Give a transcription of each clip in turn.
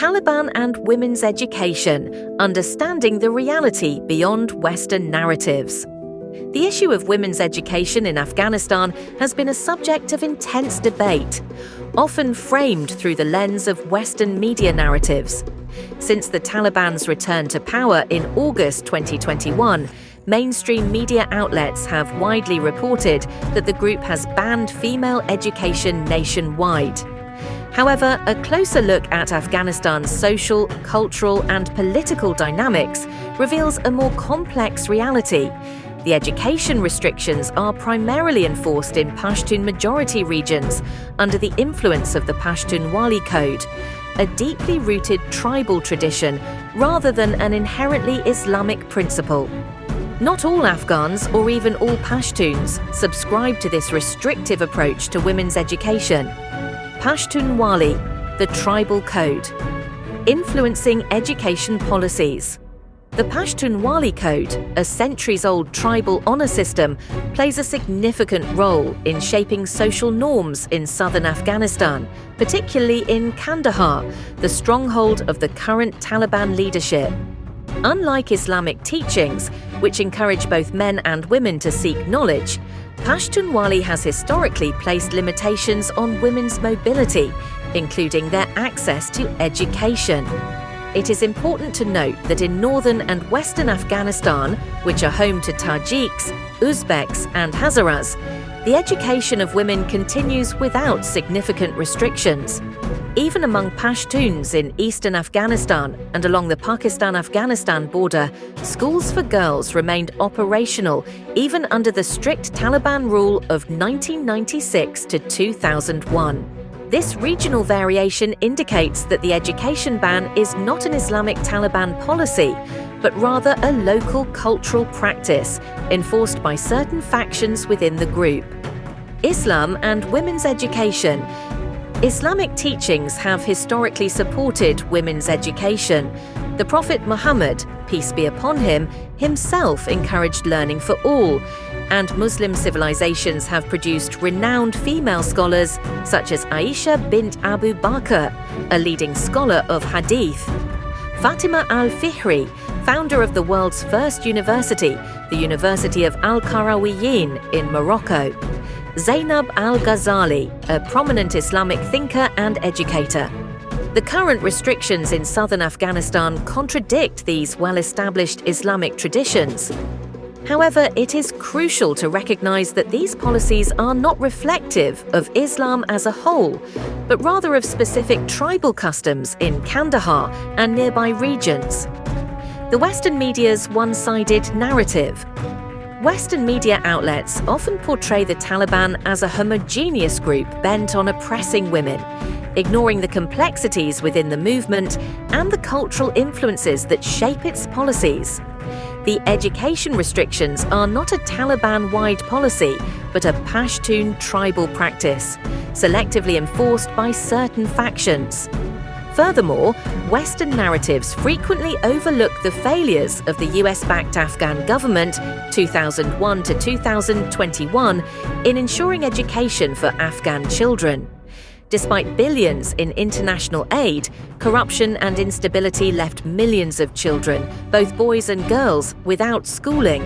Taliban and women's education, understanding the reality beyond Western narratives. The issue of women's education in Afghanistan has been a subject of intense debate, often framed through the lens of Western media narratives. Since the Taliban's return to power in August 2021, mainstream media outlets have widely reported that the group has banned female education nationwide. However, a closer look at Afghanistan's social, cultural, and political dynamics reveals a more complex reality. The education restrictions are primarily enforced in Pashtun majority regions under the influence of the Pashtunwali Code, a deeply rooted tribal tradition rather than an inherently Islamic principle. Not all Afghans, or even all Pashtuns, subscribe to this restrictive approach to women's education. Pashtunwali, the Tribal Code. Influencing education policies. The Pashtunwali Code, a centuries-old tribal honor system, plays a significant role in shaping social norms in southern Afghanistan, particularly in Kandahar, the stronghold of the current Taliban leadership. Unlike Islamic teachings, which encourage both men and women to seek knowledge, Pashtunwali has historically placed limitations on women's mobility, including their access to education. It is important to note that in northern and western Afghanistan, which are home to Tajiks, Uzbeks, and Hazaras, the education of women continues without significant restrictions. Even among Pashtuns in eastern Afghanistan and along the Pakistan-Afghanistan border, schools for girls remained operational even under the strict Taliban rule of 1996 to 2001. This regional variation indicates that the education ban is not an Islamic Taliban policy, but rather a local cultural practice enforced by certain factions within the group. Islam and women's education. Islamic teachings have historically supported women's education. The Prophet Muhammad, peace be upon him, himself encouraged learning for all, and Muslim civilizations have produced renowned female scholars such as Aisha bint Abu Bakr, a leading scholar of hadith, Fatima al-Fihri, founder of the world's first university, the University of Al-Qarawiyyin in Morocco, Zainab al-Ghazali, a prominent Islamic thinker and educator. The current restrictions in southern Afghanistan contradict these well-established Islamic traditions. However, it is crucial to recognize that these policies are not reflective of Islam as a whole, but rather of specific tribal customs in Kandahar and nearby regions. The Western media's one-sided narrative. Western media outlets often portray the Taliban as a homogeneous group bent on oppressing women, ignoring the complexities within the movement and the cultural influences that shape its policies. The education restrictions are not a Taliban-wide policy, but a Pashtun tribal practice, selectively enforced by certain factions. Furthermore, Western narratives frequently overlook the failures of the US-backed Afghan government 2001 to 2021 in ensuring education for Afghan children. Despite billions in international aid, corruption and instability left millions of children, both boys and girls, without schooling.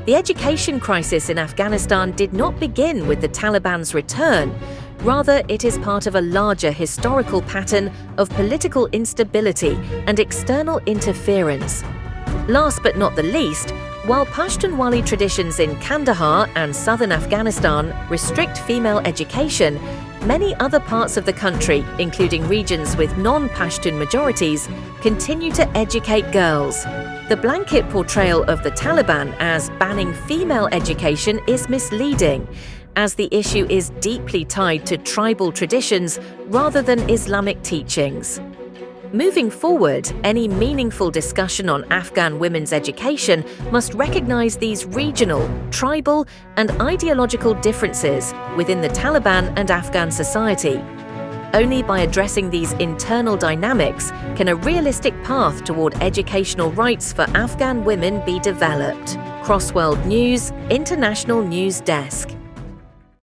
The education crisis in Afghanistan did not begin with the Taliban's return. Rather, it is part of a larger historical pattern of political instability and external interference. Last but not the least, while Pashtunwali traditions in Kandahar and southern Afghanistan restrict female education, many other parts of the country, including regions with non-Pashtun majorities, continue to educate girls. The blanket portrayal of the Taliban as banning female education is misleading, as the issue is deeply tied to tribal traditions rather than Islamic teachings. Moving forward, any meaningful discussion on Afghan women's education must recognize these regional, tribal, and ideological differences within the Taliban and Afghan society. Only by addressing these internal dynamics can a realistic path toward educational rights for Afghan women be developed. Crossworld News, International News Desk.